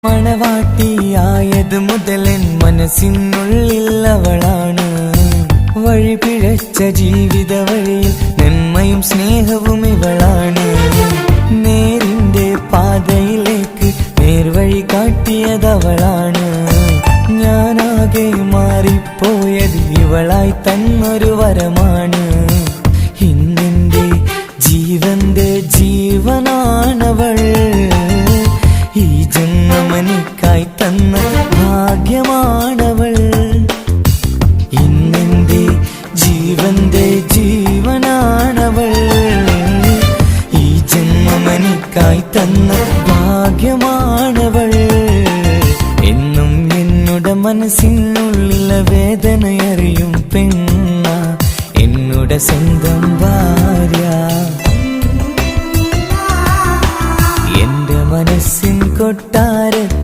മണവാട്ടിയായത് മുതലൻ മനസ്സിനുള്ളിൽ അവളാണ്. വഴി പിഴച്ച ജീവിത വഴിയിൽ നന്മയും സ്നേഹവും ഇവളാണ്. നേരിന്റെ പാതയിലേക്ക് നേർവഴി കാട്ടിയതവളാണ്. ഞാനാകെ മാറിപ്പോയത് ഇവളായി തന്നൊരു വരമാണ്. ഇന്നെന്റെ ജീവന്റെ ജീവനാണവൾ. ഈ ജന്മമെനിക്കായി തന്ന ഭാഗ്യമാണവൾ. ഇന്നെന്റെ ജീവന്റെ ജീവനാണവൾ. ഈ ജന്മമെനിക്കായി തന്ന ഭാഗ്യമാണവൾ. എന്നും എന്നുടെ മനസ്സിനുള്ളിലെ വേദനയറിയും പെണ്ണ, എന്നുടെ സ്വന്തം